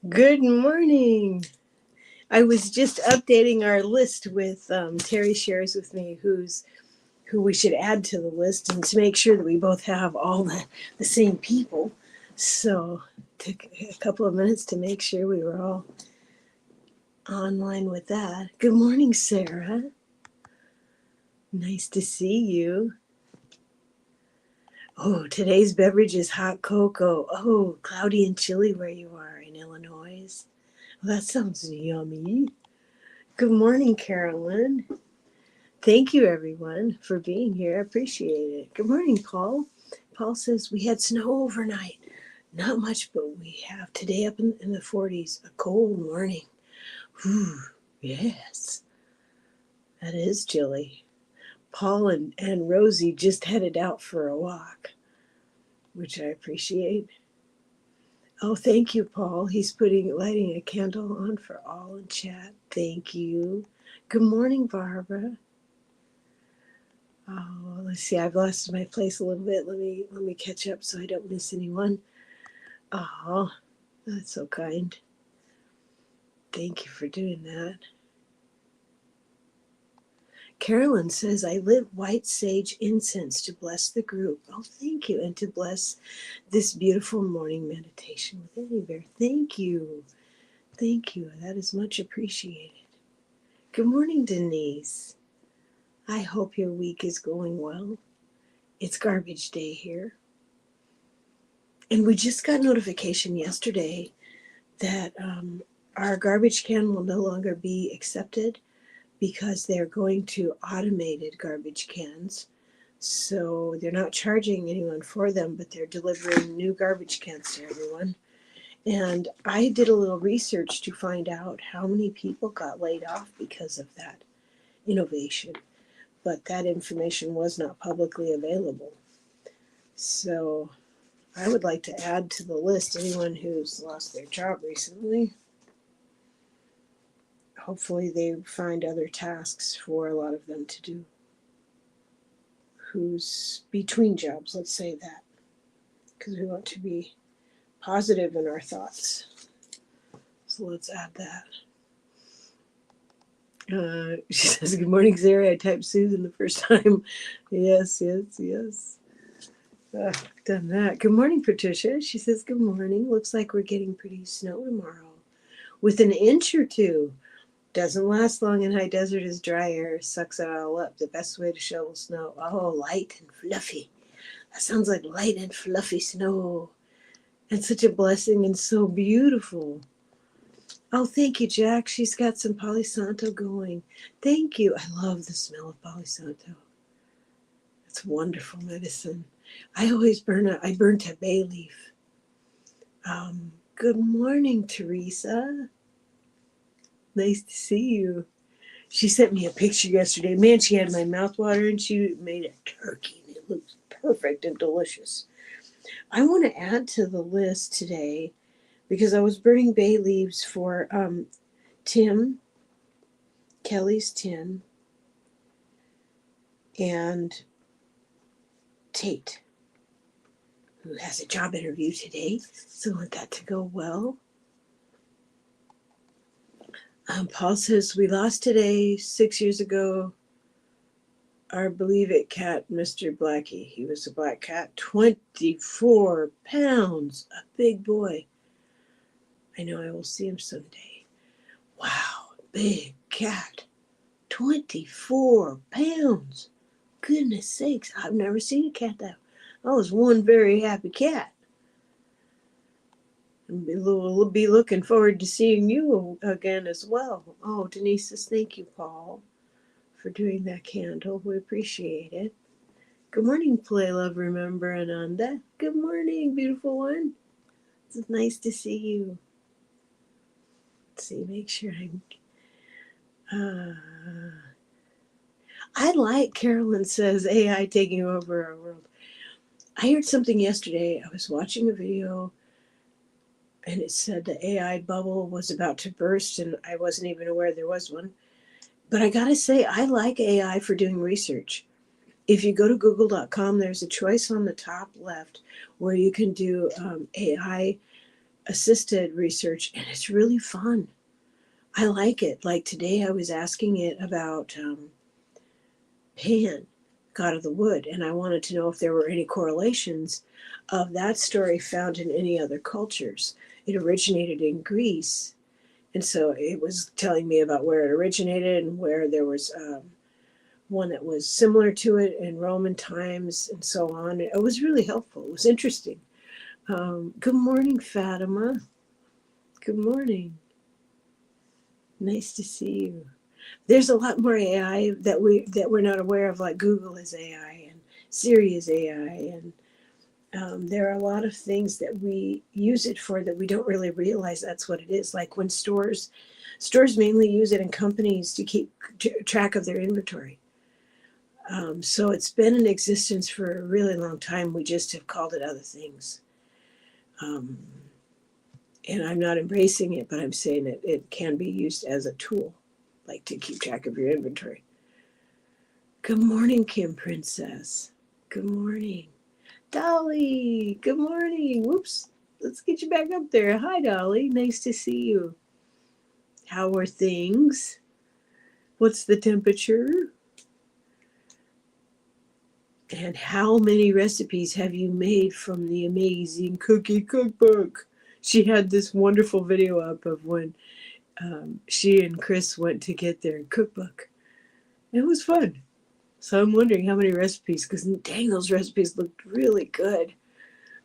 Good morning. I was just updating our list with Terry shares with me who we should add to the list and to make sure that we both have all the same people. So took a couple of minutes to make sure we were all online with that. Good morning, Sarah. Nice to see you. Oh, today's beverage is hot cocoa. Oh, cloudy and chilly where you are in Illinois. Well, that sounds yummy. Good morning, Carolyn. Thank you, everyone, for being here. I appreciate it. Good morning, Paul. Paul says we had snow overnight. Not much, but we have today up in the 40s. A cold morning. Whew, yes, that is chilly. Paul and Rosie just headed out for a walk, which I appreciate. Oh, thank you, Paul. He's lighting a candle on for all in chat. Thank you. Good morning, Barbara. Oh, let's see. I've lost my place a little bit. Let me catch up so I don't miss anyone. Oh, that's so kind. Thank you for doing that. Carolyn says, I lit white sage incense to bless the group. Oh, thank you. And to bless this beautiful morning meditation with Eddie Bear. Thank you. Thank you. That is much appreciated. Good morning, Denise. I hope your week is going well. It's garbage day here. And we just got notification yesterday that our garbage can will no longer be accepted because they're going to automated garbage cans. So they're not charging anyone for them, but they're delivering new garbage cans to everyone. And I did a little research to find out how many people got laid off because of that innovation. But that information was not publicly available. So I would like to add to the list anyone who's lost their job recently. Hopefully they find other tasks for a lot of them to do. Who's between jobs, let's say that, because we want to be positive in our thoughts. So let's add that. She says, good morning, Zary. I typed Susan the first time. Yes. Done that. Good morning, Patricia. She says, good morning. Looks like we're getting pretty snow tomorrow with an inch or two. Doesn't last long in high desert as dry air sucks it all up. The best way to shovel snow. Oh, light and fluffy. That sounds like light and fluffy snow. And such a blessing and so beautiful. Oh, thank you, Jack. She's got some Palo Santo going. Thank you. I love the smell of Palo Santo. It's wonderful medicine. I burnt a bay leaf. Good morning, Teresa. Nice to see you. She sent me a picture yesterday. Man, she had my mouth water and she made a turkey and it looks perfect and delicious. I want to add to the list today because I was burning bay leaves for Tim, Kelly's Tim, and Tate, who has a job interview today. So I want that to go well. Paul says, we lost today 6 years ago. Our Believe It cat, Mr. Blackie. He was a black cat, 24 pounds, a big boy. I know I will see him someday. Wow, big cat, 24 pounds. Goodness sakes, I've never seen a cat that. I was one very happy cat. We'll be looking forward to seeing you again as well. Oh, Denise says, thank you, Paul, for doing that candle. We appreciate it. Good morning, Play Love Remember Ananda. Good morning, beautiful one. It's nice to see you. Let's see, make sure I like Carolyn says AI taking over our world. I heard something yesterday. I was watching a video and it said the AI bubble was about to burst and I wasn't even aware there was one. But I gotta say, I like AI for doing research. If you go to google.com, there's a choice on the top left where you can do AI assisted research, and it's really fun. I like it. Like today, I was asking it about Pan, god of the wood, and I wanted to know if there were any correlations of that story found in any other cultures. It originated in Greece, and so it was telling me about where it originated and where there was one that was similar to it in Roman times and so on. It was really helpful. It was interesting. Good morning, Fatima. Good morning. Nice to see you. There's a lot more AI that we're not aware of, like Google is AI and Siri is AI, and there are a lot of things that we use it for that we don't really realize that's what it is. Like when stores mainly use it in companies to keep track of their inventory. So it's been in existence for a really long time. We just have called it other things. Um, and I'm not embracing it, but I'm saying that it can be used as a tool, like to keep track of your inventory. Good morning, Kim Princess. Good morning. Dolly, good morning. Whoops, let's get you back up there. Hi, Dolly. Nice to see you. How are things? What's the temperature? And how many recipes have you made from the amazing cookie cookbook? She had this wonderful video up of when she and Chris went to get their cookbook. It was fun. So I'm wondering how many recipes, because dang, those recipes looked really good.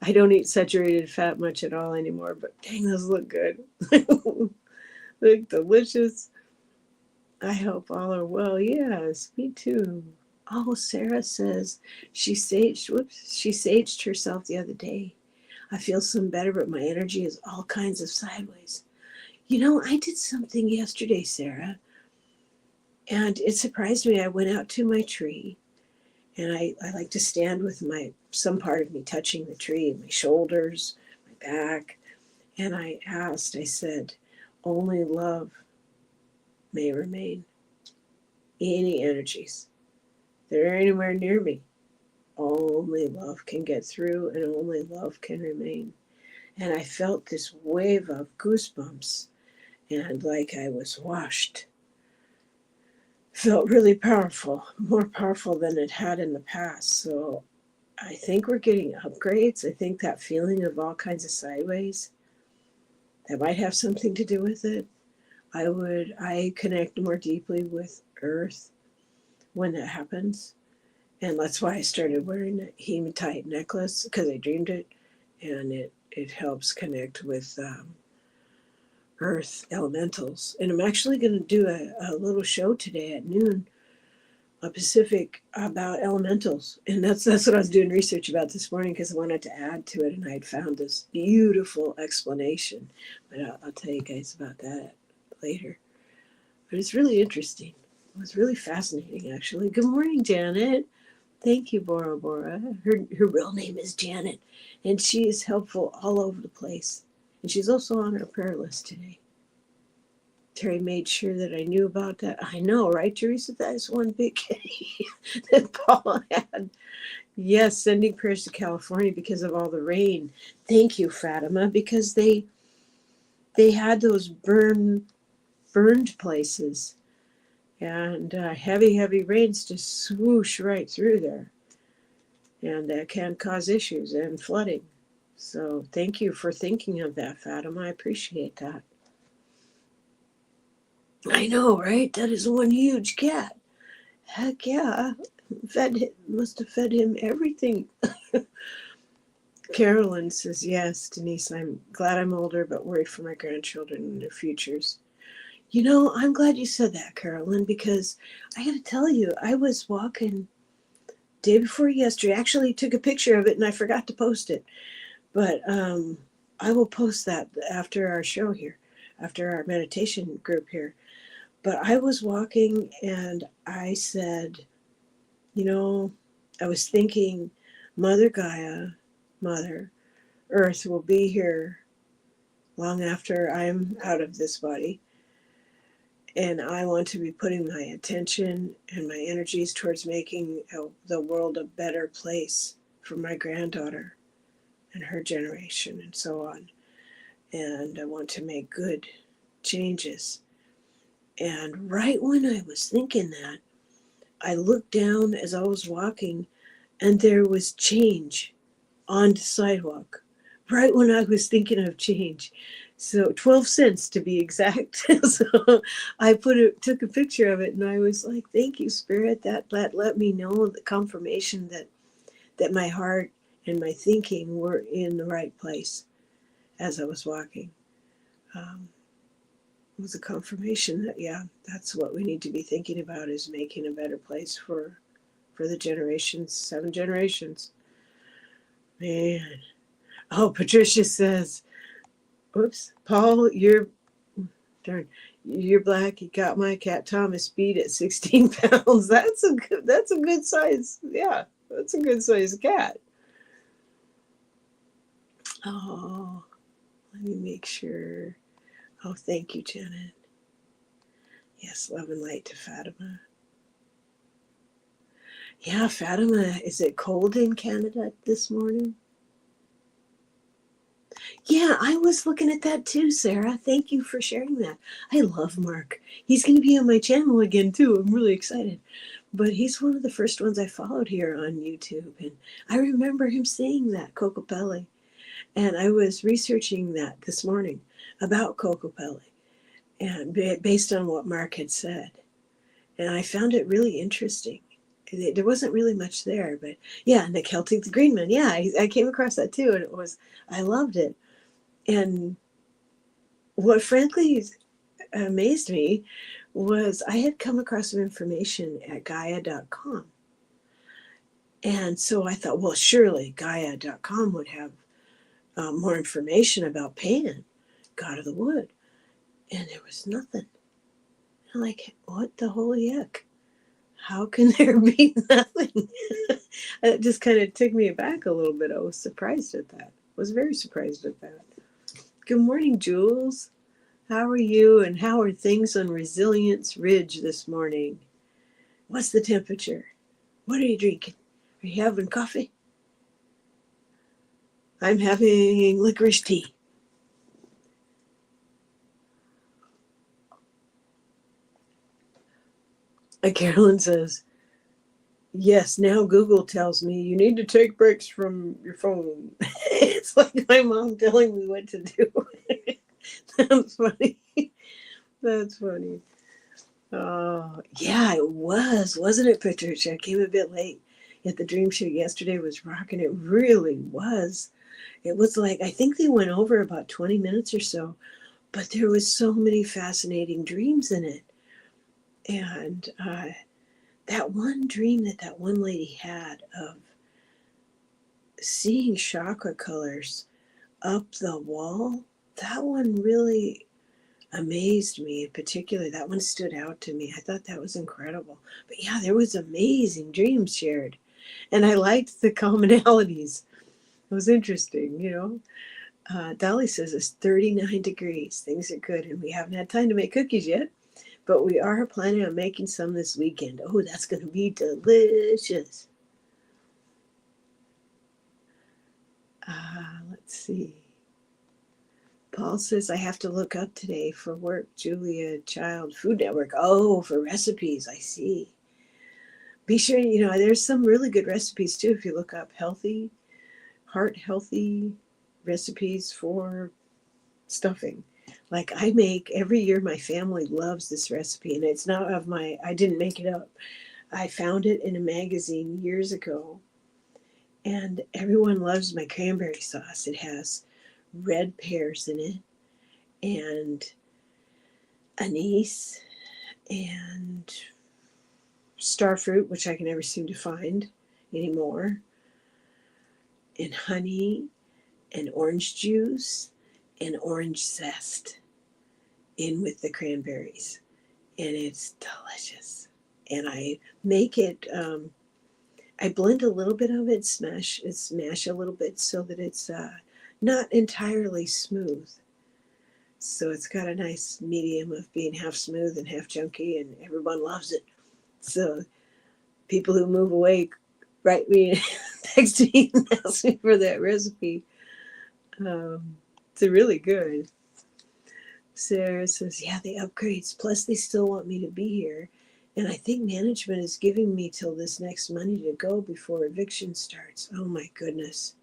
I don't eat saturated fat much at all anymore, but dang, those look good. Look delicious. I hope all are well. Yes, me too. Oh, Sarah says she saged herself the other day. I feel some better, but my energy is all kinds of sideways. You know, I did something yesterday, Sarah, and it surprised me. I went out to my tree, and I like to stand with some part of me touching the tree, my shoulders, my back, and I said, only love may remain. Any energies that are anywhere near me, only love can get through and only love can remain. And I felt this wave of goosebumps and like I was washed. Felt really powerful, more powerful than it had in the past. So I think we're getting upgrades. I think that feeling of all kinds of sideways, that might have something to do with it. I connect more deeply with Earth when that happens. And that's why I started wearing a hematite necklace, because I dreamed it, and it helps connect with Earth elementals. And I'm actually going to do a little show today at noon, a Pacific, about elementals, and that's what I was doing research about this morning because I wanted to add to it, and I had found this beautiful explanation. But I'll tell you guys about that later. But it's really interesting. It was really fascinating, actually. Good morning, Janet. Thank you, Bora Bora. Her real name is Janet, and she is helpful all over the place. And she's also on our prayer list today. Terry made sure that I knew about that. I know, right, Teresa? That's one big that Paul had. Yes, sending prayers to California because of all the rain. Thank you, Fatima, because they had those burned places, and heavy rains just swoosh right through there, and that can cause issues and flooding. So thank you for thinking of that, Fatima. I appreciate that. I know, right? That is one huge cat. Heck yeah. Must have fed him everything. Carolyn says, yes, Denise, I'm glad I'm older, but worried for my grandchildren and their futures. You know, I'm glad you said that, Carolyn, because I got to tell you, I was walking day before yesterday. Actually, took a picture of it and I forgot to post it. But I will post that after our show here, after our meditation group here. But I was walking and I said, you know, I was thinking, Mother Gaia, Mother Earth will be here long after I'm out of this body. And I want to be putting my attention and my energies towards making the world a better place for my granddaughter and her generation and so on. and I want to make good changes. And right when I was thinking that, I looked down as I was walking, and there was change on the sidewalk right when I was thinking of change. So 12 cents to be exact. So I took a picture of it, and I was like, thank you, Spirit. That let me know the confirmation that my heart and my thinking were in the right place as I was walking. Um, it was a confirmation that, yeah, that's what we need to be thinking about, is making a better place for the generations, 7 generations. Man. Oh, Patricia says, "Oops, Paul, darn, you're black. You got my cat Thomas beat at 16 pounds. That's a good size. Yeah, that's a good size cat." Oh, let me make sure. Oh, thank you, Janet. Yes, love and light to Fatima. Yeah, Fatima, is it cold in Canada this morning? Yeah, I was looking at that too, Sarah. Thank you for sharing that. I love Mark. He's going to be on my channel again too. I'm really excited. But he's one of the first ones I followed here on YouTube. And I remember him saying that, Cocopelli. And I was researching that this morning about Cocopelli, and based on what Mark had said. And I found it really interesting. There wasn't really much there, but yeah, and the Celtic the Green Man. Yeah, I came across that too, and I loved it. And what frankly amazed me was I had come across some information at Gaia.com. And so I thought, well, surely Gaia.com would have more information about Pan, God of the Wood. And there was nothing. I'm like, what the holy heck? How can there be nothing? It just kind of took me aback a little bit. I was surprised at that. I was very surprised at that. Good morning, Jules. How are you, and how are things on Resilience Ridge this morning? What's the temperature? What are you drinking? Are you having coffee? I'm having licorice tea. Carolyn says, yes, now Google tells me you need to take breaks from your phone. It's like my mom telling me what to do. That's funny. That's funny. Yeah, it was, wasn't it, Patricia? I came a bit late. Yet the dream show yesterday was rocking. It really was. It was like, I think they went over about 20 minutes or so, but there was so many fascinating dreams in it. And that one dream that one lady had of seeing chakra colors up the wall, that one really amazed me in particular. That one stood out to me. I thought that was incredible. But yeah, there was amazing dreams shared. And I liked the commonalities. It was interesting, you know. Dolly says it's 39 degrees. Things are good. And we haven't had time to make cookies yet, but we are planning on making some this weekend. Oh, that's going to be delicious. Let's see. Paul says I have to look up today for work. Julia Child Food Network. Oh, for recipes. I see. Be sure, there's some really good recipes too if you look up heart healthy recipes for stuffing. Like I make every year, my family loves this recipe, and it's not I didn't make it up. I found it in a magazine years ago, and everyone loves my cranberry sauce. It has red pears in it, and anise, and star fruit, which I can never seem to find anymore, and honey, and orange juice, and orange zest in with the cranberries. And it's delicious. And I make it, I blend a little bit of it, smash a little bit so that it's not entirely smooth. So it's got a nice medium of being half smooth and half chunky, and everyone loves it. So people who move away write me, text me, and ask me for that recipe. It's really good. Sarah says, yeah, the upgrades. Plus, they still want me to be here. And I think management is giving me till this next Monday to go before eviction starts. Oh my goodness.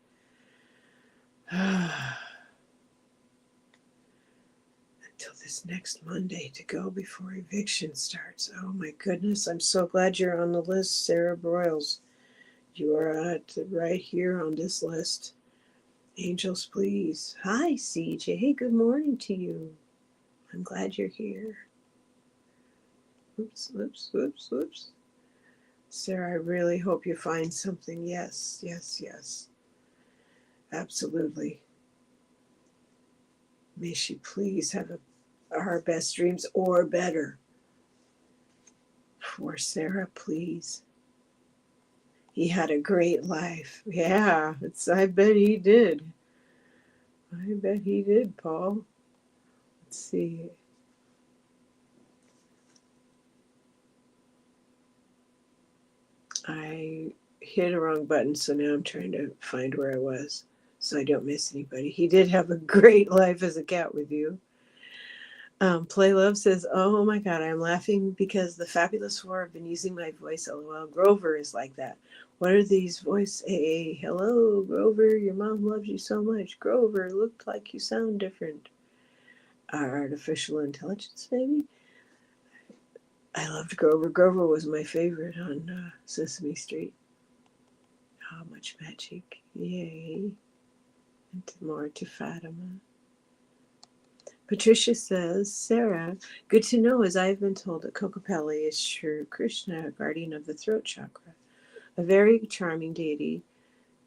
Until this next Monday to go before eviction starts. Oh my goodness. I'm so glad you're on the list, Sarah Broyles. You are right here on this list. Angels, please. Hi, CJ. Hey, good morning to you. I'm glad you're here. Oops, oops, oops, oops. Sarah, I really hope you find something. Yes, yes, yes. Absolutely. May she please have our best dreams or better. For Sarah, please. He had a great life. Yeah, I bet he did. I bet he did, Paul. Let's see. I hit a wrong button, so now I'm trying to find where I was so I don't miss anybody. He did have a great life as a cat with you. Play Love says, oh my God, I'm laughing because the Fabulous Four have been using my voice. LOL. Grover is like that. What are these voice? Hey, hello, Grover. Your mom loves you so much. Grover, looked like you sound different. Artificial intelligence, maybe? I loved Grover. Grover was my favorite on Sesame Street. How much magic. Yay. And more to Fatima. Patricia says, Sarah, good to know as I've been told that Kokopelli is Sri Krishna, guardian of the throat chakra, a very charming deity,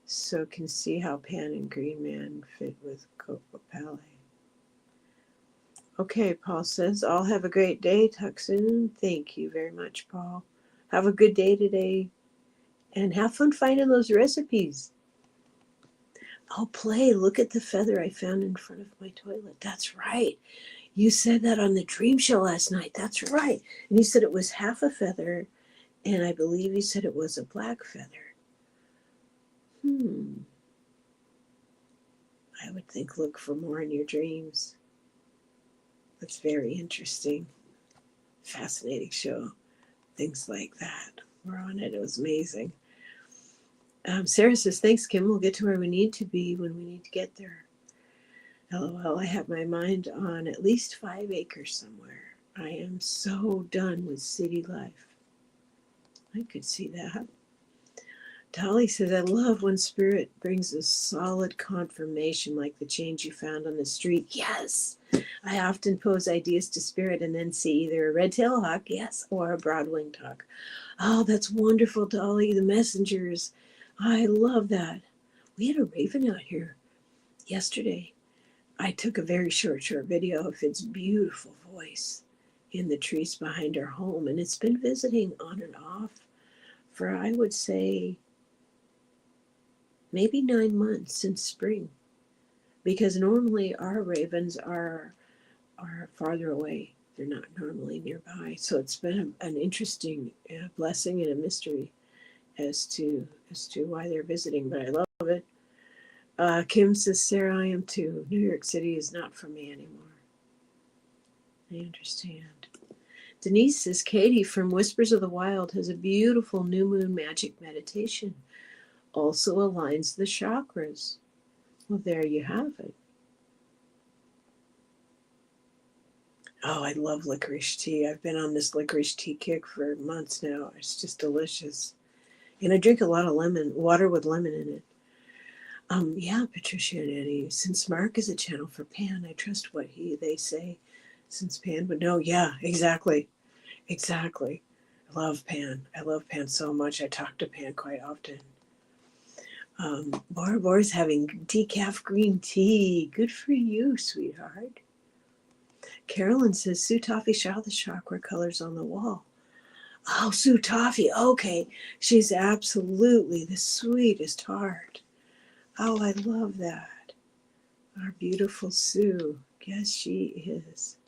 so can see how Pan and Green Man fit with Kokopelli. Okay, Paul says, I'll have a great day. Talk soon. Thank you very much, Paul. Have a good day today, and have fun finding those recipes. Oh, Play, look at the feather I found in front of my toilet. That's right. You said that on the dream show last night. That's right. And you said it was half a feather, and I believe you said it was a black feather. I would think look for more in your dreams. That's very interesting. Fascinating show. Things like that were on it. It was amazing. Sarah says, thanks, Kim. We'll get to where we need to be when we need to get there. LOL, I have my mind on at least 5 acres somewhere. I am so done with city life. I could see that. Dolly says, I love when spirit brings a solid confirmation like the change you found on the street. Yes. I often pose ideas to spirit and then see either a red-tailed hawk, yes, or a broad-winged hawk. Oh, that's wonderful, Dolly. The messengers. I love that. We had a raven out here yesterday. I took a very short video of its beautiful voice in the trees behind our home, and it's been visiting on and off for, I would say, maybe 9 months since spring, because normally our ravens are farther away. They're not normally nearby. So it's been an interesting blessing and a mystery as to why they're visiting, but I love it. Kim says, Sarah, I am too. New York City is not for me anymore. I understand. Denise says, Katie from Whispers of the Wild has a beautiful new moon magic meditation. Also aligns the chakras. Well, there you have it. Oh, I love licorice tea. I've been on this licorice tea kick for months now. It's just delicious. And I drink a lot of water with lemon in it. Yeah, Patricia and Eddie, since Mark is a channel for Pan, I trust what they say. Since Pan would know. Yeah, exactly. Exactly. I love Pan. I love Pan so much. I talk to Pan quite often. Bora Bora's having decaf green tea. Good for you, sweetheart. Carolyn says, Sue Toffee saw the chakra colors on the wall. Oh, Sue Toffee. Okay. She's absolutely the sweetest heart. Oh, I love that. Our beautiful Sue. Yes, she is.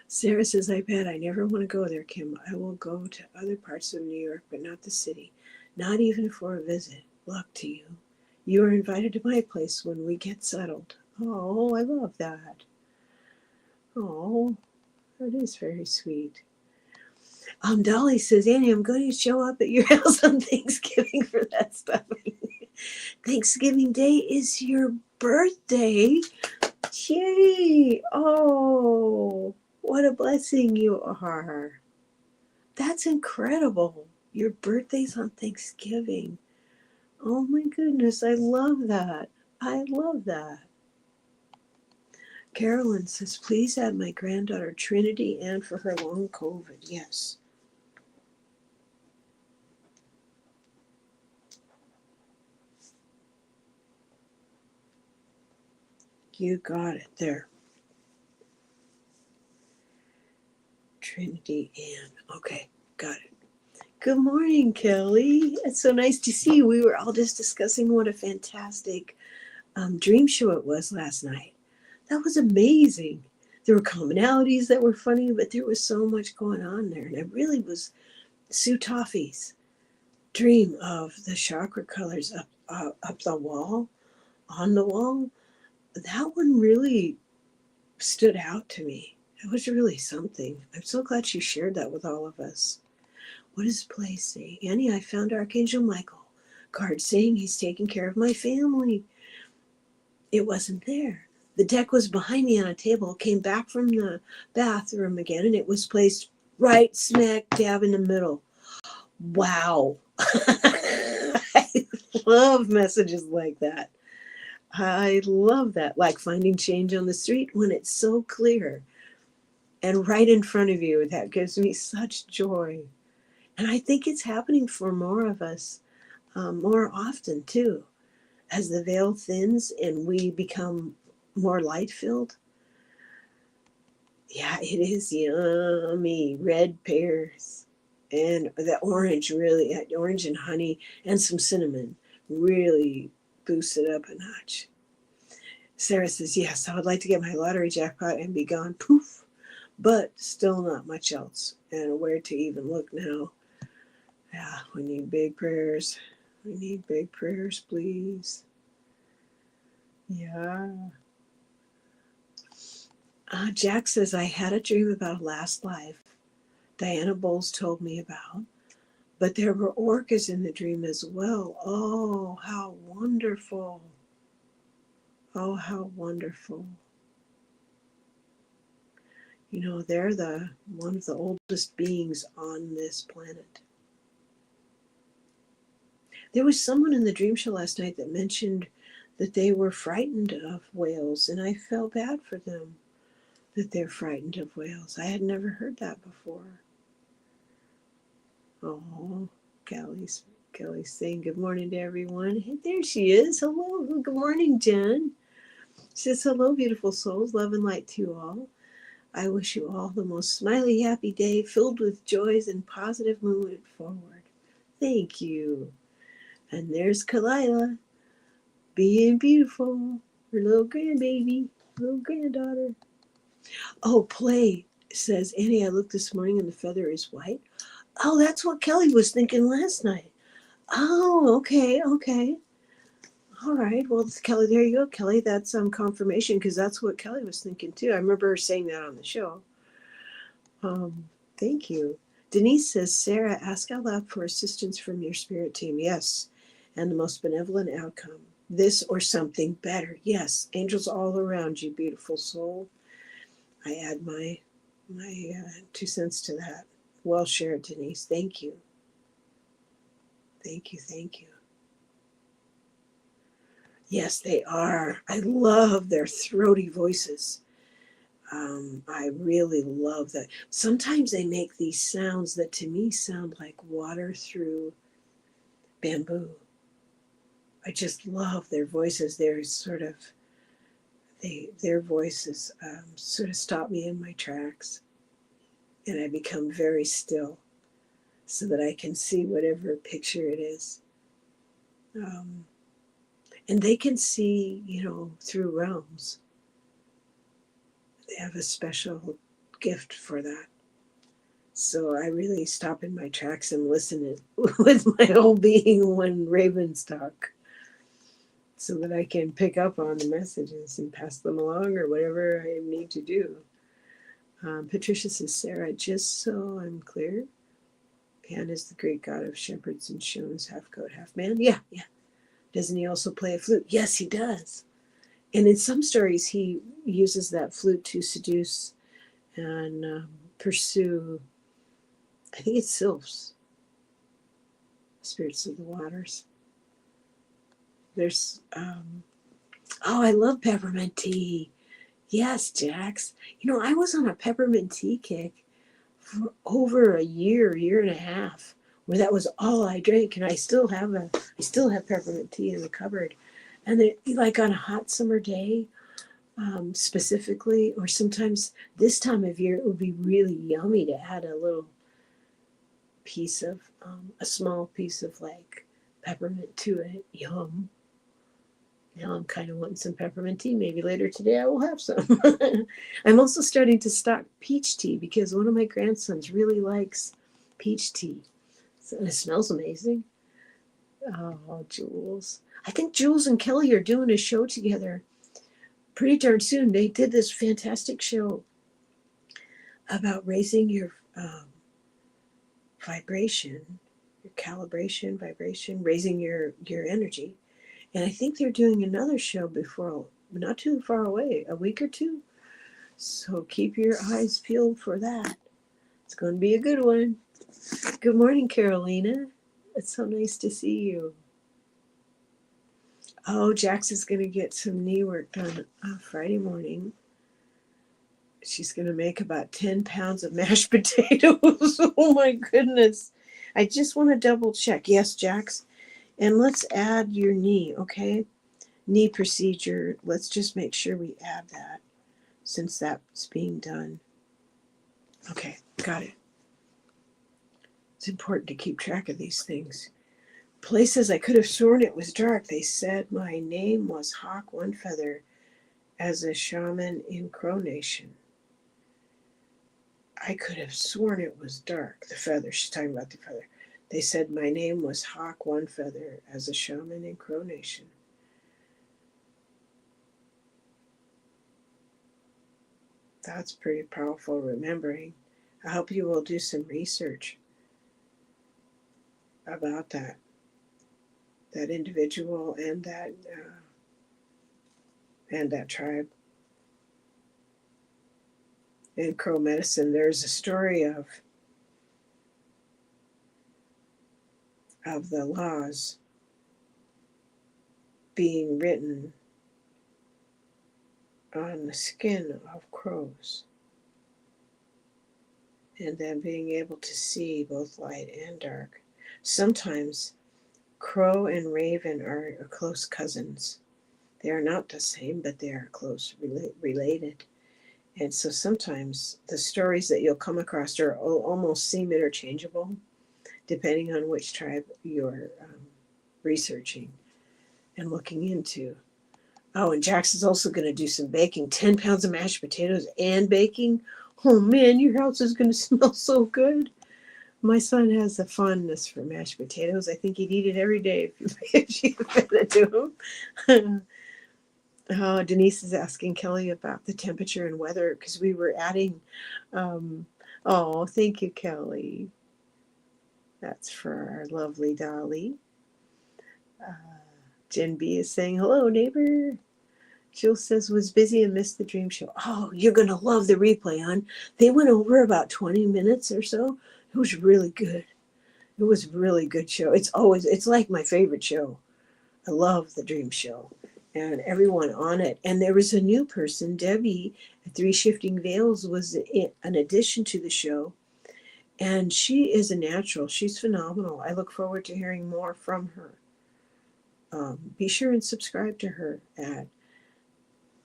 Sarah says, I bet I never want to go there, Kim. I will go to other parts of New York, but not the city. Not even for a visit. Luck to you. You are invited to my place when we get settled. Oh, I love that. Oh, that is very sweet. Dolly says, Annie, I'm going to show up at your house on Thanksgiving for that stuff. Thanksgiving Day is your birthday. Yay! Oh, what a blessing you are. That's incredible. Your birthday's on Thanksgiving. Oh my goodness, I love that. I love that. Carolyn says, please add my granddaughter Trinity and for her long COVID. Yes. You got it there. Trinity Ann. Okay, got it. Good morning, Kelly. It's so nice to see you. We were all just discussing what a fantastic dream show it was last night. That was amazing. There were commonalities that were funny, but there was so much going on there. And it really was Sue Toffee's dream of the chakra colors up the wall, on the wall. That one really stood out to me. It was really something. I'm so glad she shared that with all of us. What does play say? Annie, I found Archangel Michael. Card saying he's taking care of my family. It wasn't there. The deck was behind me on a table, came back from the bathroom again, and it was placed right smack dab in the middle. Wow. I love messages like that. I love that. Like finding change on the street when it's so clear and right in front of you. That gives me such joy. And I think it's happening for more of us more often too. As the veil thins and we become more light filled. Yeah, it is yummy. Red pears and the orange, really, orange and honey and some cinnamon really boost it up a notch. Sarah says, yes, I would like to get my lottery jackpot and be gone, poof, but still not much else. And where to even look now? Yeah, we need big prayers. We need big prayers, please. Yeah. Jack says, I had a dream about a last life Diana Bowles told me about, but there were orcas in the dream as well. Oh, how wonderful. Oh, how wonderful. You know, they're one of the oldest beings on this planet. There was someone in the dream show last night that mentioned that they were frightened of whales, and I felt bad for them that they're frightened of whales. I had never heard that before. Oh, Kelly's saying good morning to everyone. Hey, there she is. Hello. Good morning, Jen. She says, hello, beautiful souls. Love and light to you all. I wish you all the most smiley, happy day filled with joys and positive movement forward. Thank you. And there's Kalila being beautiful. Her little grandbaby, little granddaughter. Oh, Play says, Annie, I looked this morning and the feather is white. Oh, that's what Kelly was thinking last night. Oh, okay. All right. Well, Kelly, there you go, Kelly. That's confirmation because that's what Kelly was thinking too. I remember her saying that on the show. Thank you. Denise says, Sarah, ask out loud for assistance from your spirit team. Yes. And the most benevolent outcome. This or something better. Yes. Angels all around you, beautiful soul. I add my 2 cents to that. Well shared, Denise. Thank you. Thank you. Yes, they are. I love their throaty voices. I really love that. Sometimes they make these sounds that to me sound like water through bamboo. I just love their voices. They're sort of, their voices sort of stop me in my tracks, and I become very still so that I can see whatever picture it is. And they can see, through realms. They have a special gift for that. So I really stop in my tracks and listen with my whole being when ravens talk. so that I can pick up on the messages and pass them along or whatever I need to do. Patricia says, Sarah, just so I'm clear, Pan is the great god of shepherds and shown as half goat, half man. Yeah, yeah. Doesn't he also play a flute? Yes, he does. And in some stories, he uses that flute to seduce and pursue, I think it's sylphs, spirits of the waters. There's, oh, I love peppermint tea. Yes, Jax. You know, I was on a peppermint tea kick for over a year and a half, where that was all I drank, and I still have peppermint tea in the cupboard. And it, like on a hot summer day, specifically, or sometimes this time of year, it would be really yummy to add a little piece of, a small piece of like peppermint to it. Yum. Now I'm kind of wanting some peppermint tea. Maybe later today I will have some. I'm also starting to stock peach tea because one of my grandsons really likes peach tea. So it smells amazing. Oh, Jules. I think Jules and Kelly are doing a show together pretty darn soon. They did this fantastic show about raising your vibration, your calibration, vibration, raising your energy. And I think they're doing another show before, not too far away, a week or two. So keep your eyes peeled for that. It's going to be a good one. Good morning, Carolina. It's so nice to see you. Oh, Jax is going to get some knee work done Friday morning. She's going to make about 10 pounds of mashed potatoes. Oh, my goodness. I just want to double check. Yes, Jax. And let's add your knee, okay? Knee procedure. Let's just make sure we add that since that's being done. Okay, got it. It's important to keep track of these things. Places I could have sworn it was dark. They said my name was Hawk One Feather as a shaman in Crow Nation. I could have sworn it was dark. The feather. She's talking about the feather. They said my name was Hawk One Feather as a shaman in Crow Nation. That's pretty powerful remembering. I hope you will do some research about that individual and that tribe. In Crow medicine, there's a story of the laws being written on the skin of crows, and then being able to see both light and dark. Sometimes crow and raven are close cousins. They are not the same, but they are close related. And so sometimes the stories that you'll come across are almost seem interchangeable, depending on which tribe you're researching and looking into. Oh, and Jax is also going to do some baking. 10 pounds of mashed potatoes and baking. Oh, man, your house is going to smell so good. My son has a fondness for mashed potatoes. I think he'd eat it every day if you fed it to him. Oh, Denise is asking Kelly about the temperature and weather because we were adding. Oh, thank you, Kelly. That's for our lovely Dolly. Jen B is saying, hello, neighbor. Jill says, was busy and missed the dream show. Oh, you're going to love the replay, hon. They went over about 20 minutes or so. It was really good. It was a really good show. It's like my favorite show. I love the dream show and everyone on it. And there was a new person, Debbie at Three Shifting Veils was an addition to the show. And she is a natural. She's phenomenal. I look forward to hearing more from her. Be sure and subscribe to her at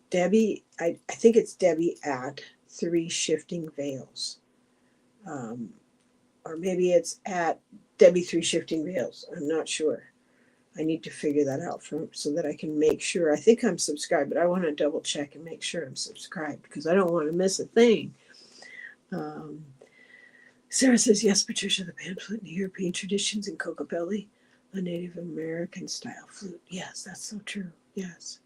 Debbie. I think it's Debbie at Three Shifting Veils. Or maybe it's at Debbie Three Shifting Veils. I'm not sure. I need to figure that out so that I can make sure. I think I'm subscribed, but I want to double check and make sure I'm subscribed because I don't want to miss a thing. Sarah says, yes, Patricia, the pan flute in the European traditions in Cocobelly, a Native American style flute. Yes, that's so true. Yes.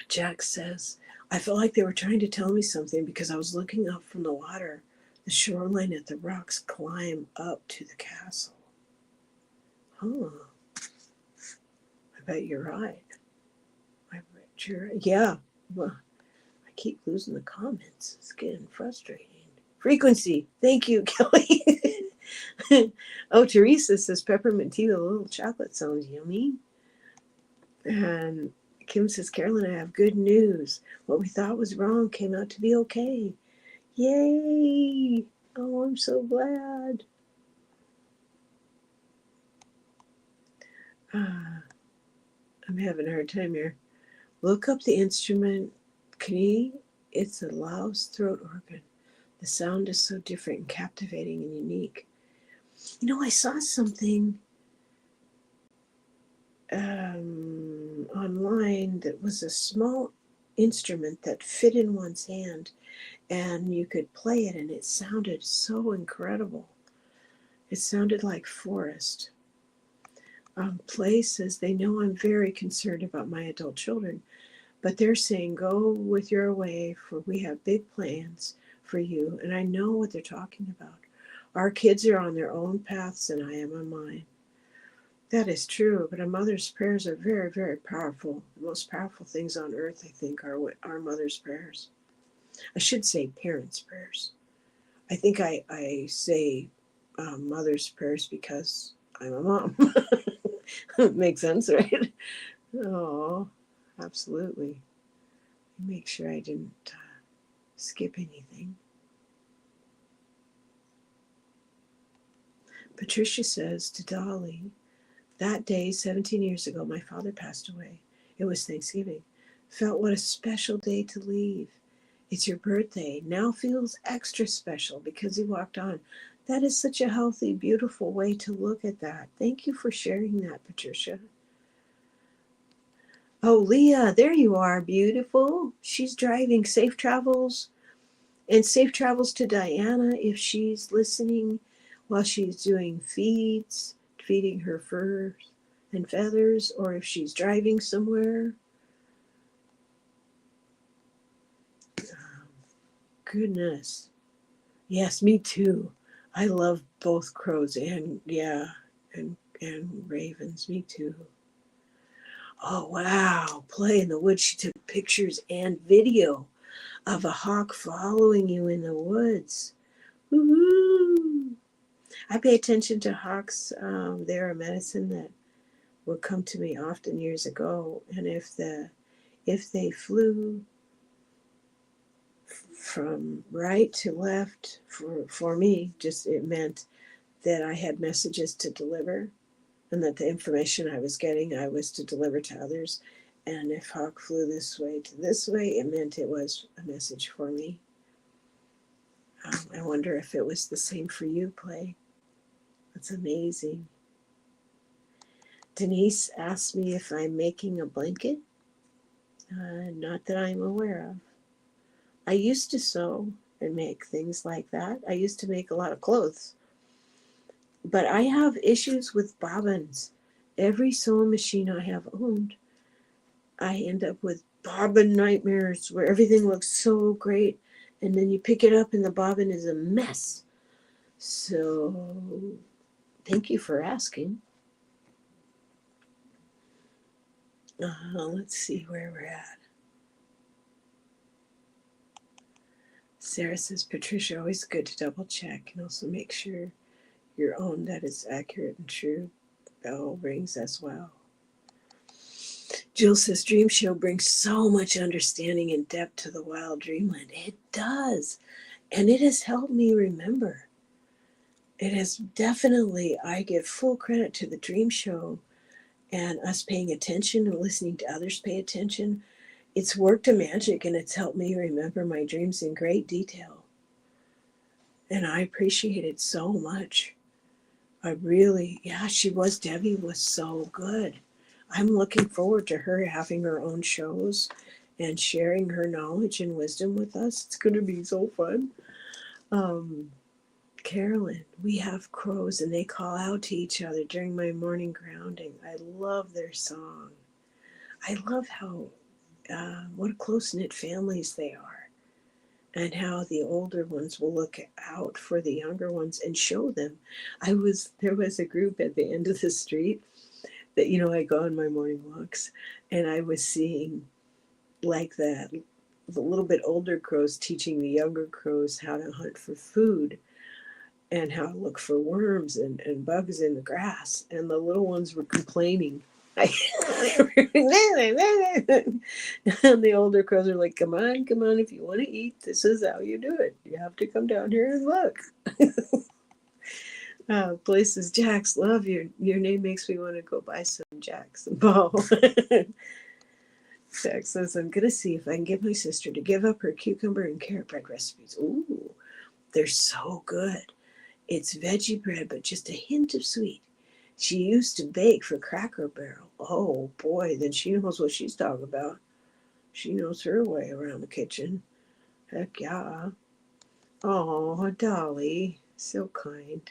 Jack says, I felt like they were trying to tell me something because I was looking up from the water. The shoreline at the rocks climb up to the castle. Huh. I bet you're right. I bet you're right. Yeah. Well, I keep losing the comments. It's getting frustrating. Frequency. Thank you, Kelly. Oh, Teresa says peppermint tea with a little chocolate sounds yummy. And Kim says, Carolyn, I have good news. What we thought was wrong came out to be okay. Yay! Oh, I'm so glad. I'm having a hard time here. Look up the instrument. It's a Laos throat organ. The sound is so different and captivating and unique. You know, I saw something online that was a small instrument that fit in one's hand, and you could play it, and it sounded so incredible. It sounded like forest. Play says they know I'm very concerned about my adult children, but they're saying go with your way, for we have big plans for you, and I know what they're talking about. Our kids are on their own paths, and I am on mine. That is true, but a mother's prayers are very, very powerful. The most powerful things on earth, I think, are what our mother's prayers. I should say parents' prayers. I think I say mother's prayers because I'm a mom. Makes sense, right? Oh, absolutely. Make sure I didn't skip anything. Patricia says to Dolly, that day, 17 years ago, my father passed away. It was Thanksgiving. Felt what a special day to leave. It's your birthday. Now feels extra special because he walked on. That is such a healthy, beautiful way to look at that. Thank you for sharing that, Patricia. Oh, Leah, there you are. Beautiful. She's driving. Safe travels. And safe travels to Diana if she's listening while she's doing feeding her furs and feathers, or if she's driving somewhere. Goodness. Yes, me too. I love both crows and and ravens. Me too. Oh wow. Play in the woods. She took pictures and video of a hawk following you in the woods. Woo-hoo. I pay attention to hawks. They're a medicine that would come to me often years ago, and if they flew from right to left for me, just it meant that I had messages to deliver, and that the information I was getting I was to deliver to others. And if hawk flew this way to this way, it meant it was a message for me. I wonder if it was the same for you, Play. That's amazing. Denise asked me if I'm making a blanket. Not that I'm aware of. I used to sew and make things like that. I used to make a lot of clothes. But I have issues with bobbins. Every sewing machine I have owned, I end up with bobbin nightmares where everything looks so great, and then you pick it up and the bobbin is a mess. So thank you for asking. Let's see where we're at. Sarah says, Patricia, always good to double check and also make sure your own that is accurate and true. Bell rings as well. Jill says, Dream Show brings so much understanding and depth to the wild dreamland. It does. And it has helped me remember. It has definitely, I give full credit to the Dream Show and us paying attention and listening to others pay attention. It's worked a magic, and it's helped me remember my dreams in great detail. And I appreciate it so much. I really, Debbie was so good. I'm looking forward to her having her own shows and sharing her knowledge and wisdom with us. It's going to be so fun. Carolyn, we have crows and they call out to each other during my morning grounding. I love their song. I love how, what close-knit families they are, and how the older ones will look out for the younger ones and show them. There was a group at the end of the street that, I go on my morning walks, and I was seeing like that the little bit older crows teaching the younger crows how to hunt for food and how to look for worms and bugs in the grass. And the little ones were complaining. And the older crows are like, come on, come on, if you want to eat, this is how you do it. You have to come down here and look. Blaze says, Jax, love your name makes me want to go buy some Jax and Ball. Jax says, I'm going to see if I can get my sister to give up her cucumber and carrot bread recipes. Ooh, they're so good. It's veggie bread, but just a hint of sweet. She used to bake for Cracker Barrel. Oh boy, then she knows what she's talking about. She knows her way around the kitchen. Heck yeah. Oh, Dolly, so kind.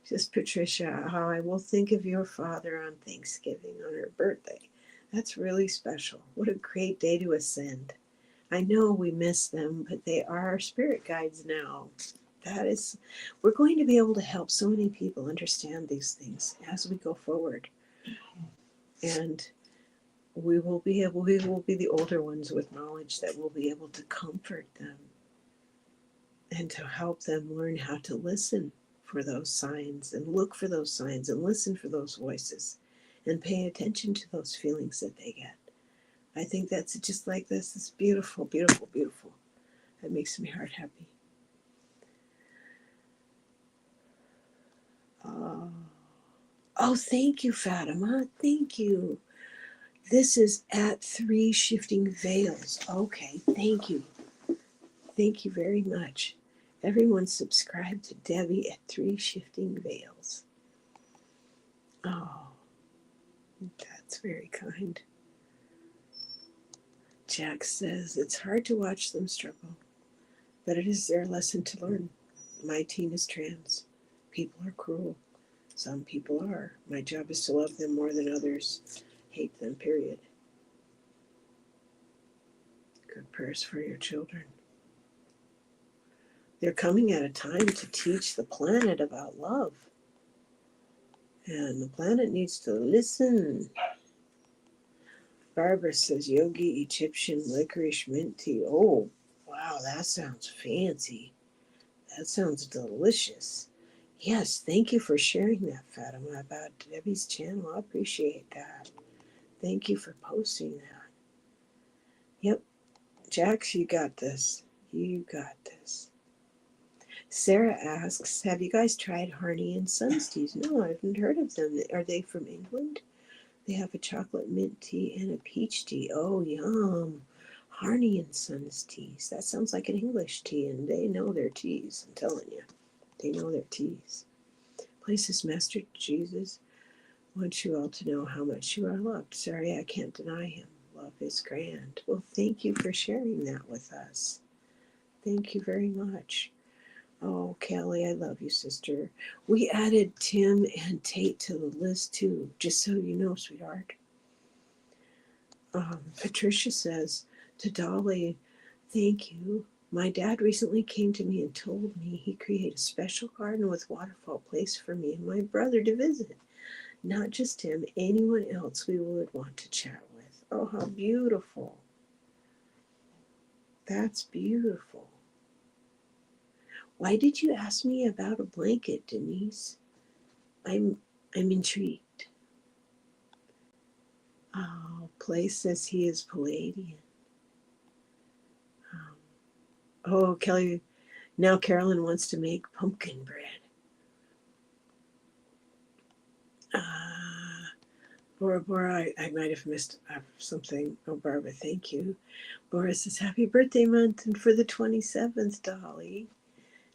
Says Patricia, how I will think of your father on Thanksgiving on her birthday. That's really special. What a great day to ascend. I know we miss them, but they are our spirit guides now. We're going to be able to help so many people understand these things as we go forward. And we will be the older ones with knowledge that will be able to comfort them and to help them learn how to listen for those signs and look for those signs and listen for those voices and pay attention to those feelings that they get. I think that's just like this. It's beautiful, beautiful, beautiful. That makes my heart happy. Oh, thank you, Fatima. Thank you. This is at 3 Shifting Veils. Okay, thank you. Thank you very much. Everyone subscribe to Debbie at 3 Shifting Veils. Oh, that's very kind. Jack says, it's hard to watch them struggle, but it is their lesson to learn. My teen is trans. People are cruel. Some people are. My job is to love them more than others. Hate them, period. Good prayers for your children. They're coming at a time to teach the planet about love. And the planet needs to listen. Barbara says yogi Egyptian licorice mint tea. Oh, wow, that sounds fancy. That sounds delicious. Yes, thank you for sharing that, Fatima, about Debbie's channel. I appreciate that. Thank you for posting that. Yep, Jax, you got this. You got this. Sarah asks, have you guys tried Harney and Sons teas? No, I haven't heard of them. Are they from England? They have a chocolate mint tea and a peach tea. Oh, yum. Harney and Sons teas. That sounds like an English tea, and they know their teas. I'm telling you. They know their teas. Places Master Jesus wants you all to know how much you are loved. Sorry, I can't deny him. Love is grand. Well, thank you for sharing that with us. Thank you very much. Oh, Kelly, I love you, sister. We added Tim and Tate to the list, too, just so you know, sweetheart. Patricia says to Dolly, thank you. My dad recently came to me and told me he created a special garden with waterfall place for me and my brother to visit. Not just him, anyone else we would want to chat with. Oh, how beautiful. That's beautiful. Why did you ask me about a blanket, Denise? I'm intrigued. Oh, Play says he is Palladian. Oh, Kelly, now Carolyn wants to make pumpkin bread. Bora, I might have missed something. Oh, Barbara, thank you. Bora says, happy birthday month and for the 27th, Dolly.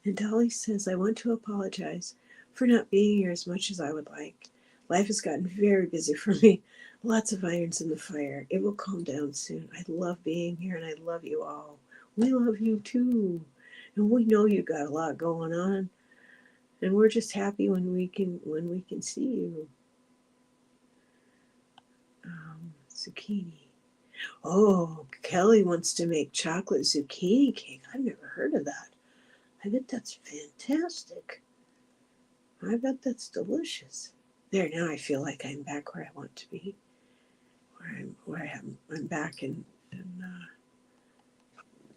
And Dolly says, I want to apologize for not being here as much as I would like. Life has gotten very busy for me. Lots of irons in the fire. It will calm down soon. I love being here and I love you all. We love you too. And we know you got a lot going on. And we're just happy when we can see you. Zucchini. Oh, Kelly wants to make chocolate zucchini cake. I've never heard of that. I bet that's fantastic. I bet that's delicious. There, now I feel like I'm back where I want to be. I'm back in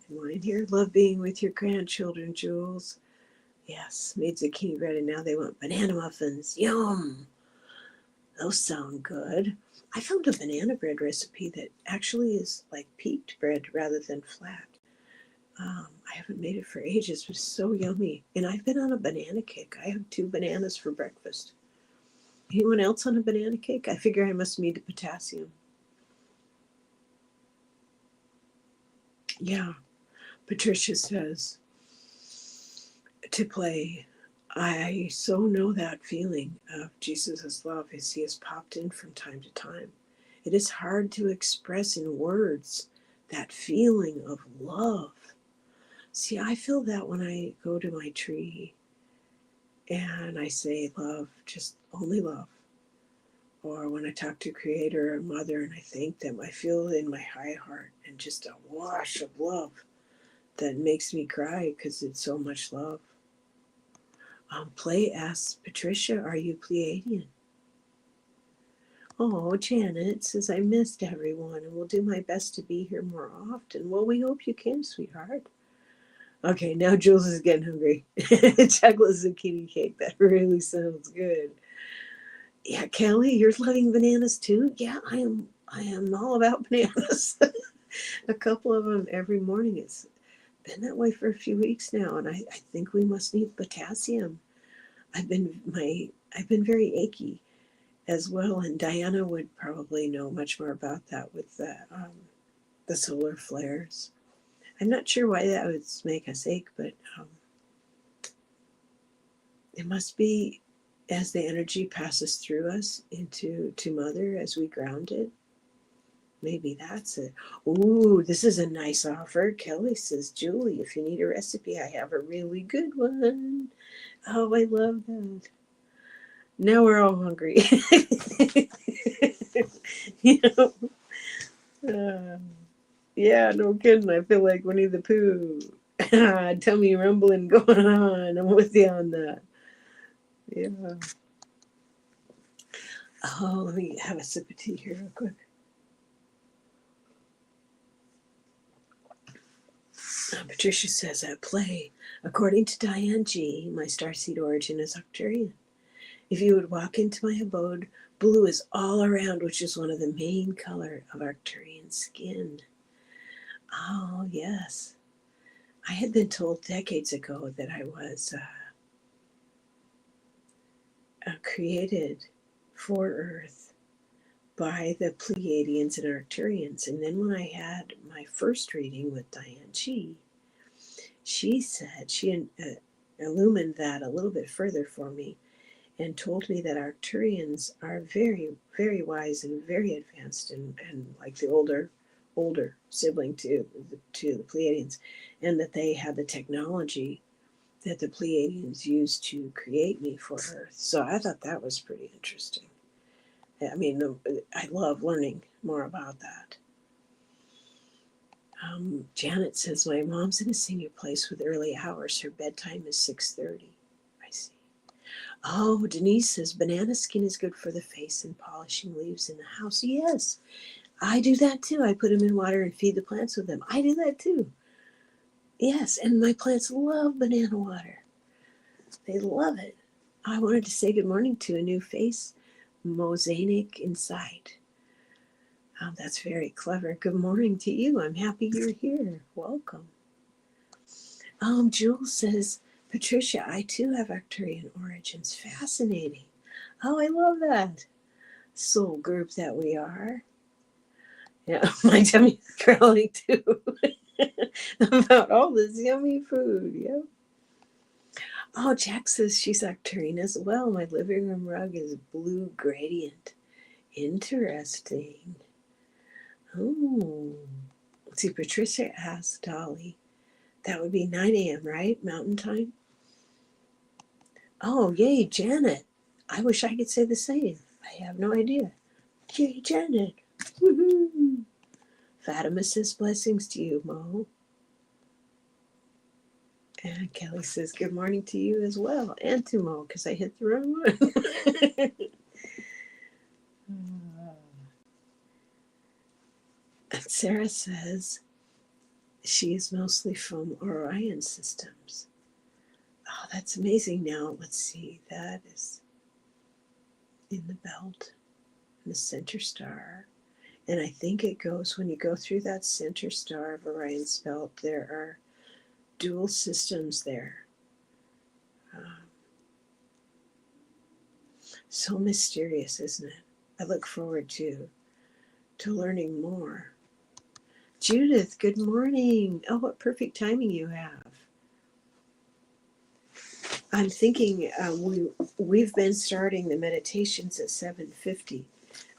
line here. Love being with your grandchildren, Jules. Yes, made zucchini bread and now they want banana muffins. Yum! Those sound good. I found a banana bread recipe that actually is like peaked bread rather than flat. I haven't made it for ages, but it's so yummy. And I've been on a banana kick. I have 2 bananas for breakfast. Anyone else on a banana kick? I figure I must need the potassium. Yeah, Patricia says to play. I so know that feeling of Jesus' love as he has popped in from time to time. It is hard to express in words that feeling of love. See, I feel that when I go to my tree and I say love, just only love. Or when I talk to Creator or Mother and I thank them, I feel it in my high heart and just a wash of love that makes me cry because it's so much love. Play asks Patricia, are you Pleiadian? Oh, Janet says, I missed everyone and will do my best to be here more often. Well, we hope you can, sweetheart. Okay, now Jules is getting hungry. Chocolate zucchini cake, that really sounds good. Yeah, Kelly, you're loving bananas too? Yeah, I am all about bananas. A couple of them every morning. It's been that way for a few weeks now, and I think we must need potassium. I've been very achy as well, and Diana would probably know much more about that with the solar flares. I'm not sure why that would make us ache, but it must be as the energy passes through us to Mother as we ground it. Maybe that's it. Ooh, this is a nice offer. Kelly says, Julie, if you need a recipe, I have a really good one. Oh, I love that. Now we're all hungry. you know, uh, yeah, no kidding. I feel like Winnie the Pooh. Tummy rumbling going on. I'm with you on that. Yeah. Oh, let me have a sip of tea here real quick. Patricia says at play, according to Diane G., my starseed origin is Arcturian. If you would walk into my abode, blue is all around, which is one of the main color of Arcturian skin. Oh, yes. I had been told decades ago that I was created for Earth by the Pleiadians and Arcturians. And then when I had my first reading with Diane G., she said, she illumined that a little bit further for me and told me that Arcturians are very, very wise and very advanced and like the older sibling to the Pleiadians, and that they had the technology that the Pleiadians used to create me for Earth. So I thought that was pretty interesting. I mean, I love learning more about that. Janet says, my mom's in a senior place with early hours. Her bedtime is 6:30. I see. Oh, Denise says, banana skin is good for the face and polishing leaves in the house. Yes, I do that too. I put them in water and feed the plants with them. I do that too. Yes, and my plants love banana water. They love it. I wanted to say good morning to a new face, Mosaic Inside. Oh, that's very clever. Good morning to you. I'm happy you're here. Welcome. Jules says, Patricia, I too have Arcturian origins. Fascinating. Oh, I love that. Soul group that we are. Yeah, my tummy's growling too about all this yummy food. Yeah. Oh, Jack says she's Arcturian as well. My living room rug is blue gradient. Interesting. Oh, let's see. Patricia asked Dolly. That would be 9 a.m., right? Mountain time? Oh, yay, Janet. I wish I could say the same. I have no idea. Yay, Janet. Woohoo. Fatima says blessings to you, Mo. And Kelly says good morning to you as well, and to Mo, because I hit the wrong one. And Sarah says she is mostly from Orion systems. Oh, that's amazing. Now, let's see. That is in the belt, in the center star. And I think it goes, when you go through that center star of Orion's belt, there are dual systems there. So mysterious, isn't it? I look forward to learning more. Judith, good morning. Oh, what perfect timing you have. I'm thinking we've been starting the meditations at 7:50,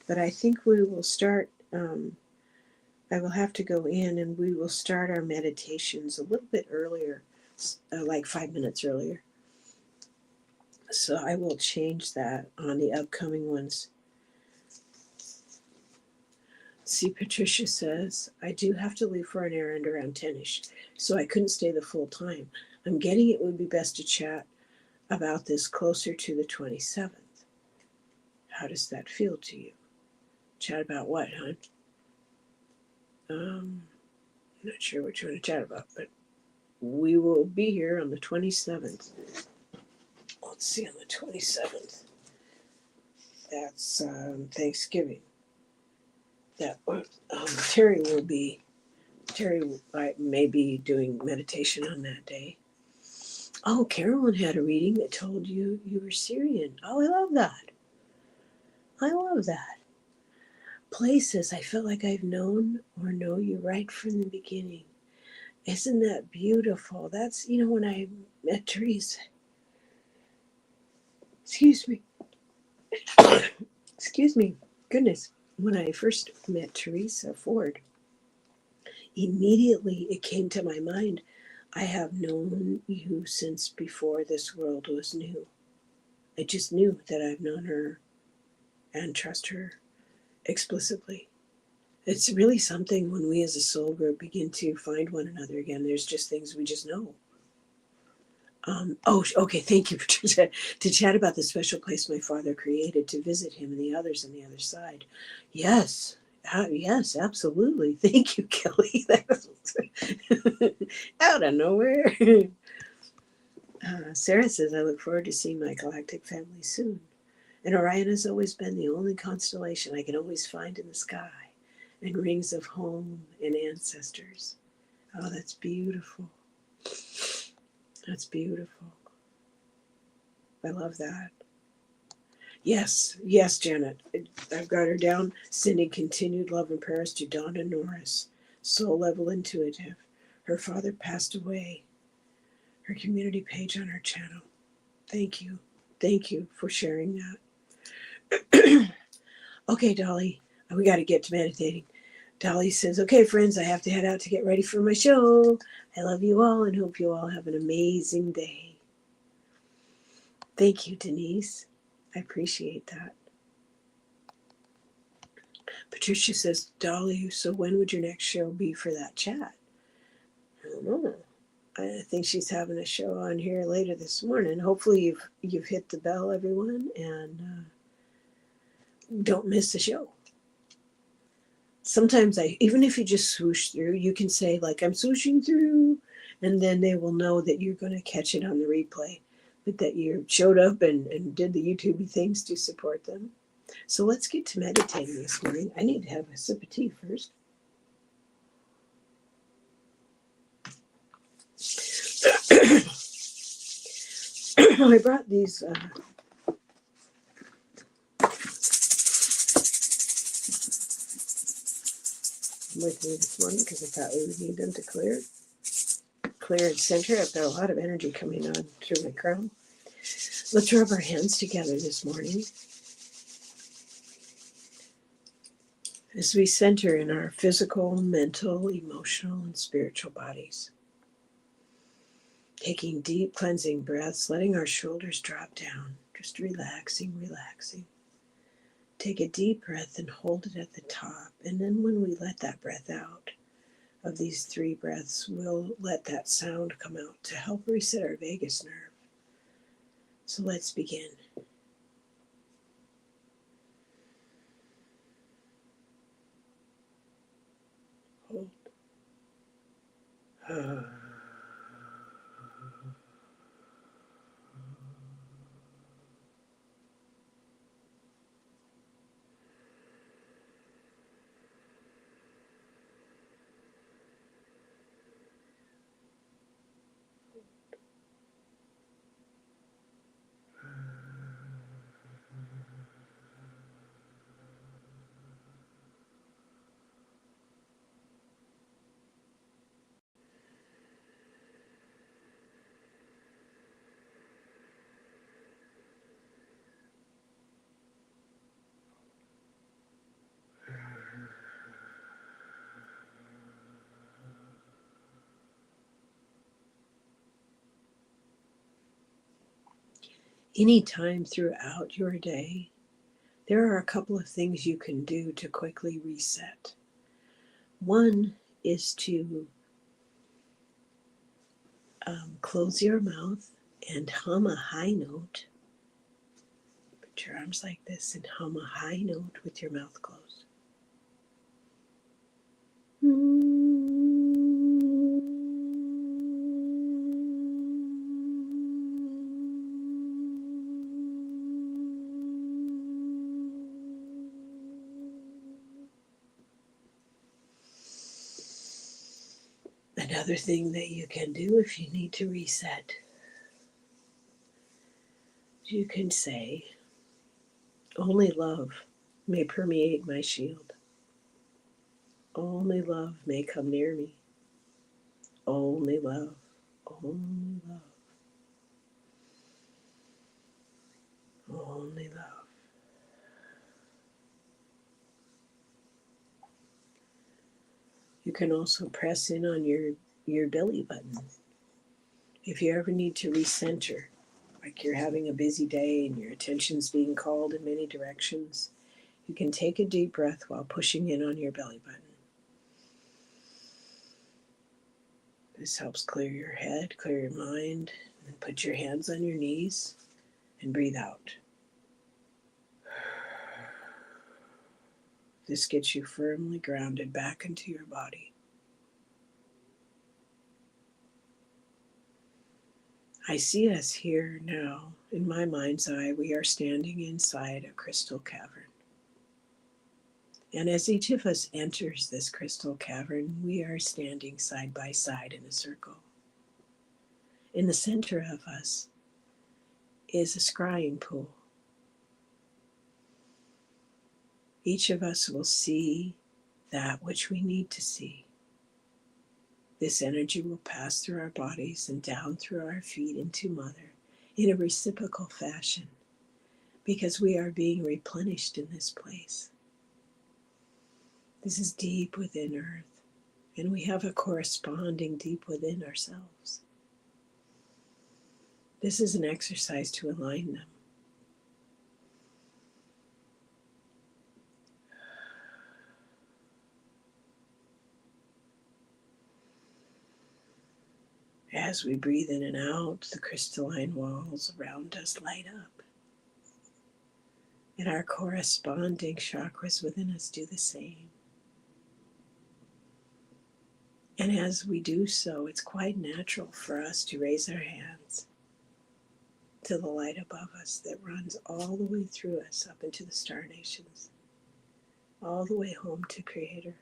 but I think we will start. I will have to go in and we will start our meditations a little bit earlier, like 5 minutes earlier. So I will change that on the upcoming ones. See, Patricia says, I do have to leave for an errand around 10ish, so I couldn't stay the full time. I'm getting it would be best to chat about this closer to the 27th. How does that feel to you? Chat about what, hon? Not sure what you want to chat about, but we will be here on the 27th. Let's see, on the 27th. That's Thanksgiving. That Teri may be doing meditation on that day. Oh, Carolyn had a reading that told you were Syrian. Oh, I love that. I love that. Places I feel like I've known or know you right from the beginning. Isn't that beautiful? That's, when I met Teresa. Excuse me. Excuse me. Goodness. When I first met Teresa Ford, immediately it came to my mind, I have known you since before this world was new. I just knew that I've known her and trust her explicitly. It's really something when we as a soul group begin to find one another again. There's just things we just know. Okay, thank you, Patricia. To chat about the special place my father created to visit him and the others on the other side. Yes, yes, absolutely. Thank you, Kelly. That was out of nowhere. Sarah says, I look forward to seeing my galactic family soon. And Orion has always been the only constellation I can always find in the sky, and rings of home and ancestors. Oh, that's beautiful. That's beautiful. I love that. Yes, Janet. I've got her down. Sending continued love and prayers to Donna Norris, soul level intuitive. Her father passed away. Her community page on her channel. Thank you. Thank you for sharing that. Okay, Dolly, we got to get to meditating. Dolly says, okay, friends, I have to head out to get ready for my show. I love you all and hope you all have an amazing day. Thank you, Denise. I appreciate that. Patricia says, Dolly, so when would your next show be for that chat? I don't know. I think she's having a show on here later this morning. Hopefully you've hit the bell, everyone, and don't miss the show. Sometimes even if you just swoosh through, you can say, like, I'm swooshing through, and then they will know that you're going to catch it on the replay, but that you showed up and did the YouTube things to support them. So let's get to meditating this morning. I need to have a sip of tea first. I brought these with me this morning because I thought we would need them to clear and center. I've got a lot of energy coming on through my crown. Let's rub our hands together this morning as we center in our physical, mental, emotional, and spiritual bodies. Taking deep cleansing breaths, letting our shoulders drop down, just relaxing. Take a deep breath and hold it at the top. And then when we let that breath out, of these 3 breaths, we'll let that sound come out to help reset our vagus nerve. So let's begin. Hold. Anytime throughout your day, there are a couple of things you can do to quickly reset. One is to close your mouth and hum a high note. Put your arms like this and hum a high note with your mouth closed. Another thing that you can do if you need to reset, you can say, only love may permeate my shield. Only love may come near me. Only love. Only love. Only love. You can also press in on your belly button. If you ever need to recenter, like you're having a busy day and your attention's being called in many directions, you can take a deep breath while pushing in on your belly button. This helps clear your head, clear your mind, and put your hands on your knees and breathe out. This gets you firmly grounded back into your body. I see us here now. In my mind's eye, we are standing inside a crystal cavern. And as each of us enters this crystal cavern, we are standing side by side in a circle. In the center of us is a scrying pool. Each of us will see that which we need to see. This energy will pass through our bodies and down through our feet into Mother in a reciprocal fashion, because we are being replenished in this place. This is deep within Earth, and we have a corresponding deep within ourselves. This is an exercise to align them. As we breathe in and out, the crystalline walls around us light up. And our corresponding chakras within us do the same. And as we do so, it's quite natural for us to raise our hands to the light above us that runs all the way through us up into the star nations, all the way home to Creator.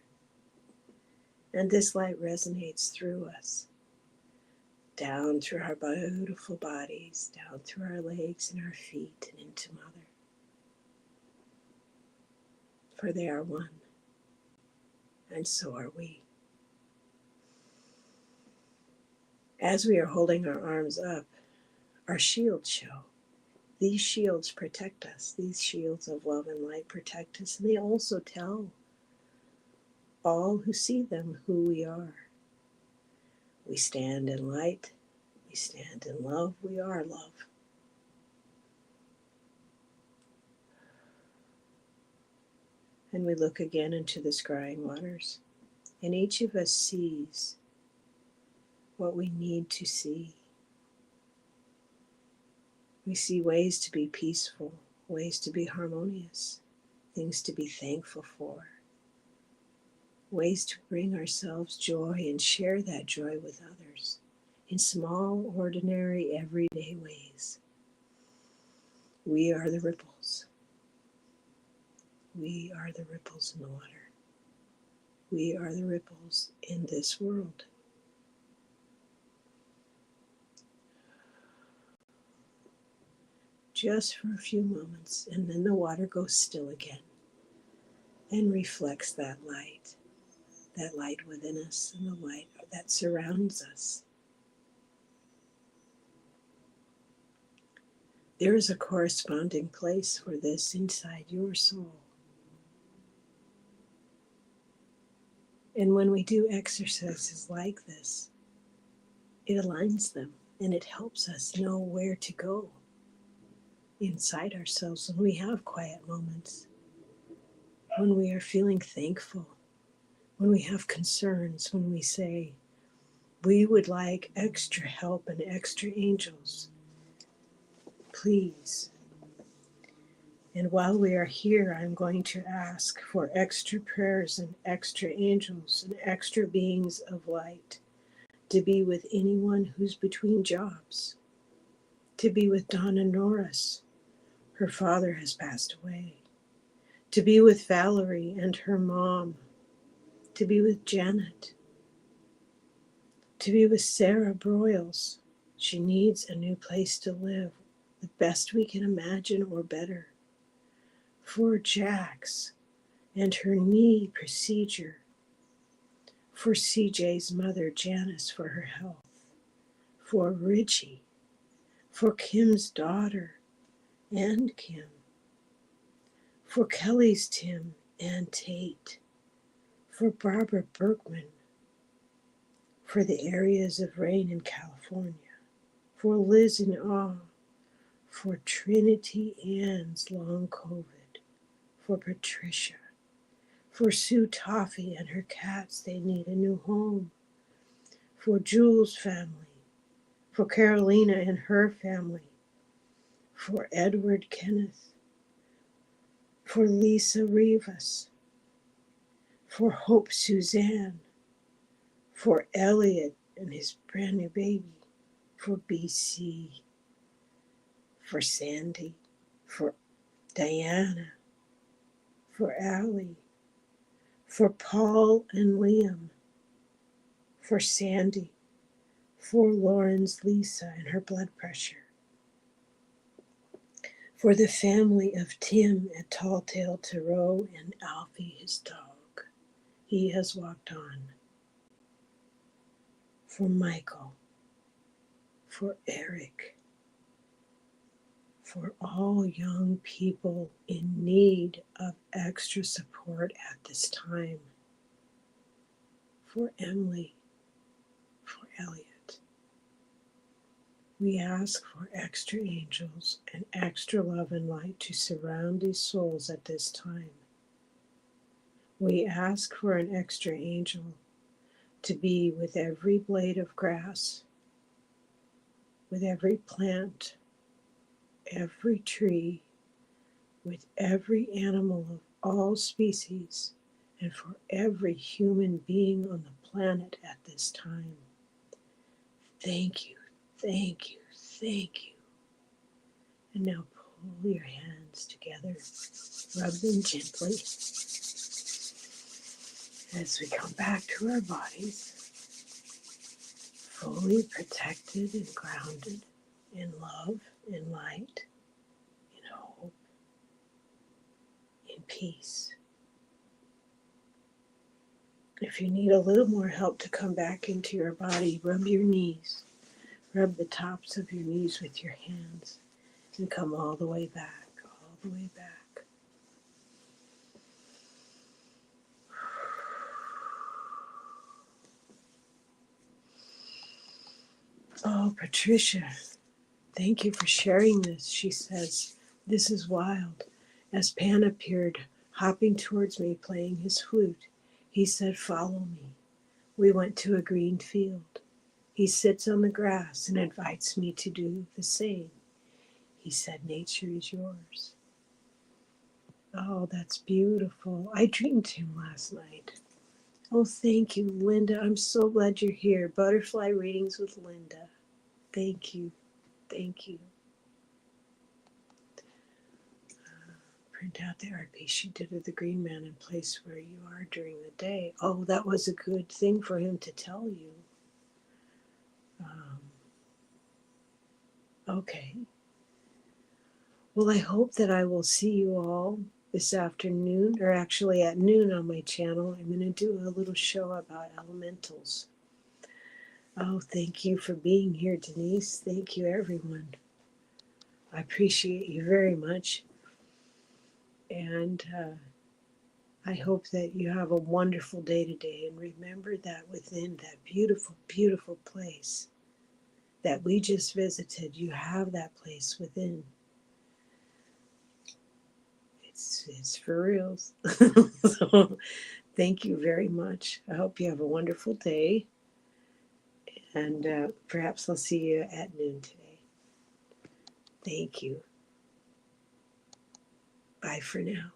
And this light resonates through us, down through our beautiful bodies, down through our legs and our feet and into Mother. For they are one, and so are we. As we are holding our arms up, our shields show. These shields protect us. These shields of love and light protect us. And they also tell all who see them who we are. We stand in light. We stand in love. We are love. And we look again into the scrying waters. And each of us sees what we need to see. We see ways to be peaceful, ways to be harmonious, things to be thankful for, ways to bring ourselves joy and share that joy with others in small, ordinary, everyday ways. We are the ripples. We are the ripples in the water. We are the ripples in this world. Just for a few moments, and then the water goes still again and reflects that light within us and the light that surrounds us. There is a corresponding place for this inside your soul. And when we do exercises like this, it aligns them and it helps us know where to go inside ourselves when we have quiet moments, when we are feeling thankful, when we have concerns, when we say, we would like extra help and extra angels, please. And while we are here, I'm going to ask for extra prayers and extra angels and extra beings of light to be with anyone who's between jobs, to be with Donna Norris. Her father has passed away. To be with Valerie and her mom. To be with Janet. To be with Sarah Broyles. She needs a new place to live, the best we can imagine or better. For Jax and her knee procedure. For CJ's mother, Janice, for her health. For Richie. For Kim's daughter and Kim. For Kelly's Tim and Tate. For Barbara Berkman. For the areas of rain in California. For Liz in awe. For Trinity Ann's long COVID. For Patricia. For Sue Toffee and her cats, they need a new home. For Jules' family. For Carolina and her family. For Edward Kenneth. For Lisa Rivas. For Hope Suzanne. For Elliot and his brand new baby. For BC. For Sandy. For Diana. For Allie. For Paul and Liam. For Sandy. For Lauren's Lisa and her blood pressure. For the family of Tim at Tall Tale Tarot and Alfie, his dog. He has walked on. For Michael. For Eric. For all young people in need of extra support at this time. For Emily. For Elliot. We ask for extra angels and extra love and light to surround these souls at this time. We ask for an extra angel to be with every blade of grass, with every plant, every tree, with every animal of all species, and for every human being on the planet at this time. Thank you, thank you, thank you. And now pull your hands together, rub them gently as we come back to our bodies, fully protected and grounded in love, in light, in hope, in peace. If you need a little more help to come back into your body, rub your knees. Rub the tops of your knees with your hands and come all the way back, all the way back. Oh, Patricia, thank you for sharing this. She says, this is wild. As Pan appeared hopping towards me, playing his flute. He said, "Follow me." We went to a green field. He sits on the grass and invites me to do the same. He said, "Nature is yours." Oh, that's beautiful. I dreamed him last night. Oh, thank you, Linda. I'm so glad you're here. Butterfly readings with Linda. Thank you. Thank you. Print out the art piece you did of the green man and place where you are during the day. Oh, that was a good thing for him to tell you. Okay. Well, I hope that I will see you all this afternoon, or actually at noon on my channel. I'm going to do a little show about elementals. Oh, thank you for being here, Denise. Thank you, everyone. I appreciate you very much. And I hope that you have a wonderful day today. And remember that within that beautiful, beautiful place that we just visited, you have that place within. It's for real. So thank you very much. I hope you have a wonderful day. And perhaps I'll see you at noon today. Thank you. Bye for now.